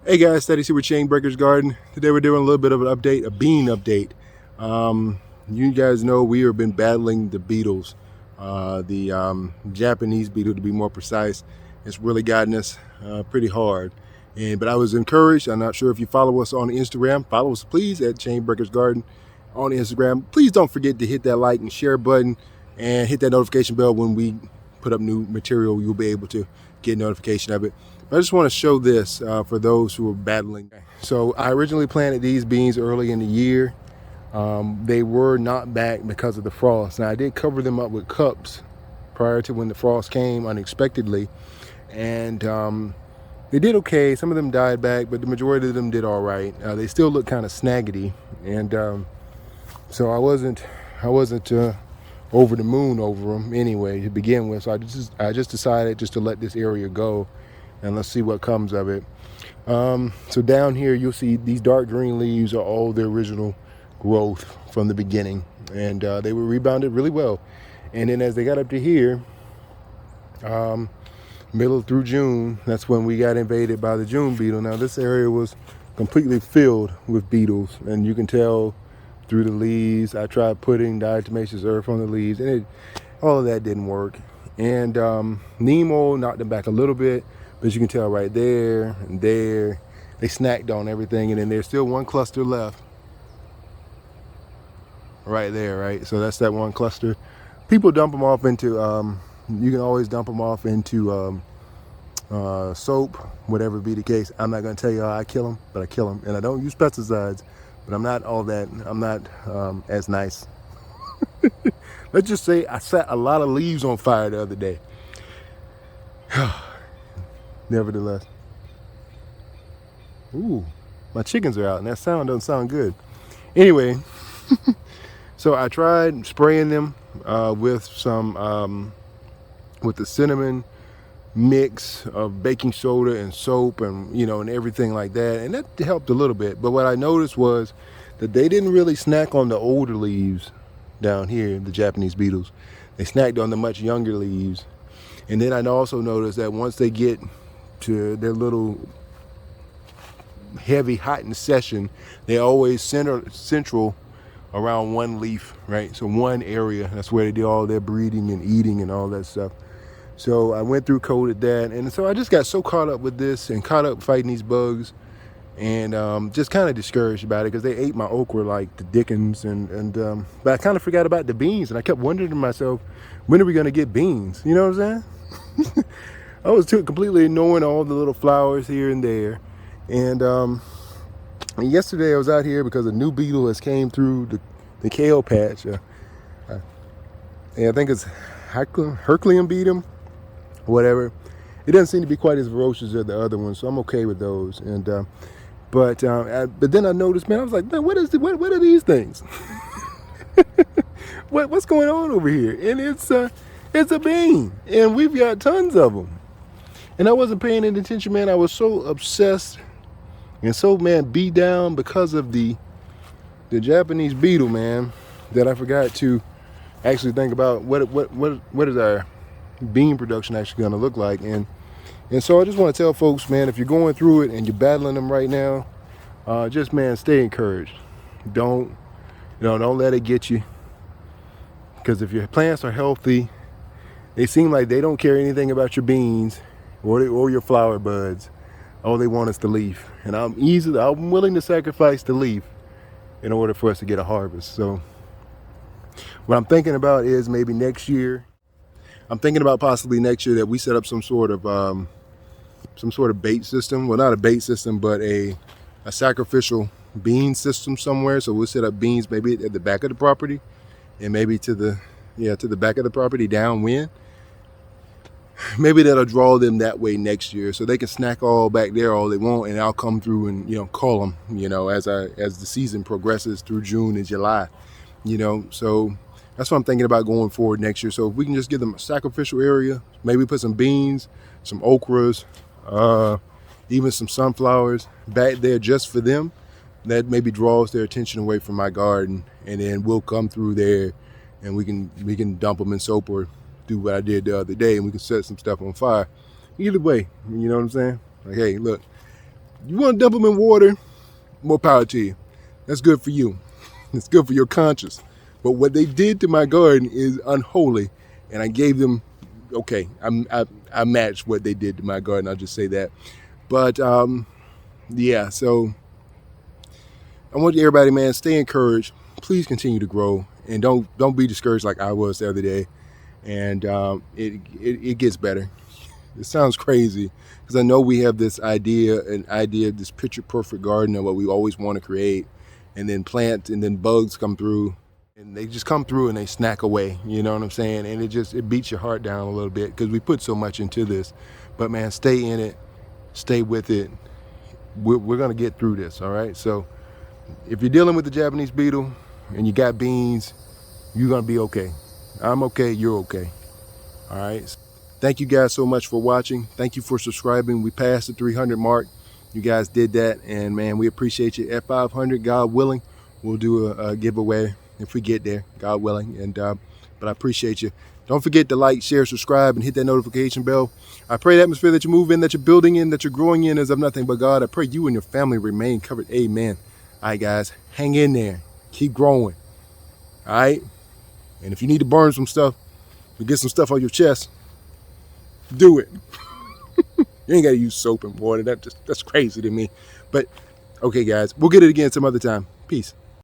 Hey guys, Steady here with Chain Breaker's Garden. Today we're doing a little bit of an update, a bean update. You guys know we have been battling the beetles, the Japanese beetle to be more precise. It's really gotten us pretty hard. But I was encouraged. I'm not sure if you follow us on Instagram. Follow us please at Chain Breaker's Garden on Instagram. Please don't forget to hit that like and share button and hit that notification bell when we put up new material. You'll be able to get notification of it. I just want to show this for those who are battling. So I originally planted these beans early in the year. They were not back because of the frost. Now I did cover them up with cups prior to when the frost came unexpectedly, and they did okay. Some of them died back, but the majority of them did all right. They still look kind of snaggety, and so I wasn't over the moon over them anyway to begin with. So I just decided just to let this area go, and let's see what comes of it. So down here you'll see these dark green leaves are all the original growth from the beginning, and they were rebounded really well. And then as they got up to here, middle through June, that's when we got invaded by the June beetle. Now this area was completely filled with beetles, and you can tell through the leaves. I tried putting diatomaceous earth on the leaves, and all of that didn't work. And Nemo knocked them back a little bit, but you can tell right there and there, they snacked on everything. And then there's still one cluster left right there, right? So that's that one cluster. People dump them off into, you can always dump them off into soap, whatever be the case. I'm not gonna tell you how I kill them, but I kill them. And I don't use pesticides, but I'm not as nice. Let's just say I set a lot of leaves on fire the other day. Nevertheless. Ooh, my chickens are out, and that sound doesn't sound good. Anyway, so I tried spraying them with some, with the cinnamon mix of baking soda and soap and, and everything like that. And that helped a little bit. But what I noticed was that they didn't really snack on the older leaves down here, the Japanese beetles. They snacked on the much younger leaves. And then I also noticed that once they get to their little heavy heightened session, they always central around one leaf, right? So one area, that's where they do all their breeding and eating and all that stuff. So I went through, coated that, and so I just got so caught up with this and caught up fighting these bugs, and just kind of discouraged about it because they ate my okra like the dickens, and but I kind of forgot about the beans, and I kept wondering to myself, when are we going to get beans? You know what I'm saying? I was completely ignoring all the little flowers here and there. And yesterday I was out here because a new beetle has came through the kale patch. And I think it's Herculean beetle, whatever. It doesn't seem to be quite as ferocious as the other ones, so I'm okay with those. And but then I noticed, man, I was like, man, what are these things? What's going on over here? And it's a bean, and we've got tons of them. And I wasn't paying any attention, man. I was so obsessed and so, man, beat down because of the Japanese beetle, man, that I forgot to actually think about what is our bean production actually going to look like. And so I just want to tell folks, man, if you're going through it and you're battling them right now, just, man, stay encouraged. Don't let it get you. Because if your plants are healthy, they seem like they don't care anything about your beans or your flower buds. All they want is the leaf. And I'm willing to sacrifice the leaf in order for us to get a harvest. So what I'm thinking about is maybe next year, I'm thinking about possibly next year that we set up some sort of bait system. Well, not a bait system, but a sacrificial bean system somewhere. So we'll set up beans maybe at the back of the property, and maybe to the back of the property downwind. Maybe that'll draw them that way next year, so they can snack all back there all they want, and I'll come through and call them as the season progresses through June and July. So that's what I'm thinking about going forward next year. So if we can just give them a sacrificial area, maybe put some beans, some okras, even some sunflowers back there just for them, that maybe draws their attention away from my garden, and then we'll come through there and we can dump them in soap or do what I did the other day, and we can set some stuff on fire. Either way, you know what I'm saying? Like, hey, look, You want to dump them in water? More power to you. That's good for you. It's good for your conscience. But what they did to my garden is unholy, and I gave them. Okay, I matched what they did to my garden. I'll just say that. But yeah, so I want everybody, man, stay encouraged. Please continue to grow, and don't be discouraged like I was the other day. And it gets better. It sounds crazy because I know we have this idea, this picture perfect garden of what we always want to create, and then plants and then bugs come through, and they just come through and they snack away. You know what I'm saying? And it beats your heart down a little bit because we put so much into this. But man, stay in it, stay with it. We're gonna get through this. All right. So if you're dealing with the Japanese beetle and you got beans, you're gonna be okay. I'm okay. You're okay. All right. Thank you guys so much for watching. Thank you for subscribing. We passed the 300 mark. You guys did that, and man, we appreciate you. At 500, God willing, we'll do a giveaway if we get there, God willing. And but I appreciate you. Don't forget to like, share, subscribe, and hit that notification bell. I pray the atmosphere that you move in, that you're building in, that you're growing in is of nothing but God. I pray you and your family remain covered. Amen. All right, guys, hang in there. Keep growing. All right. And if you need to burn some stuff, to get some stuff on your chest, do it. You ain't got to use soap and water. That's crazy to me. But okay, guys, we'll get it again some other time. Peace.